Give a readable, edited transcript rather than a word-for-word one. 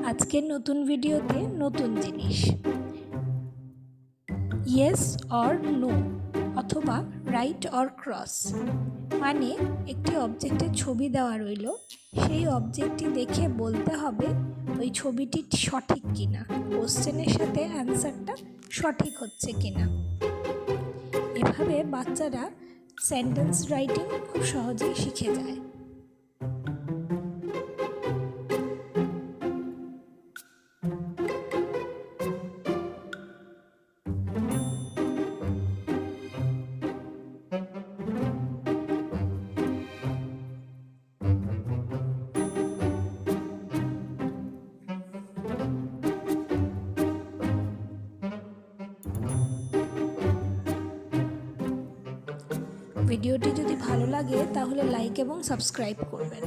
আজকের নতুন ভিডিওতে নতুন জিনিস ইয়েস অর নো অথবা রাইট অর ক্রস মানে একটি অবজেক্টের ছবি দেওয়া রইল, সেই অবজেক্টটি দেখে বলতে হবে ওই ছবিটি সঠিক কিনা, কোশ্চেনের সাথে অ্যান্সারটা সঠিক হচ্ছে কিনা। এভাবে বাচ্চারা সেন্টেন্স রাইটিং খুব সহজেই শিখে যায়। ভিডিওটি যদি ভালো লাগে তাহলে লাইক এবং সাবস্ক্রাইব করবেন।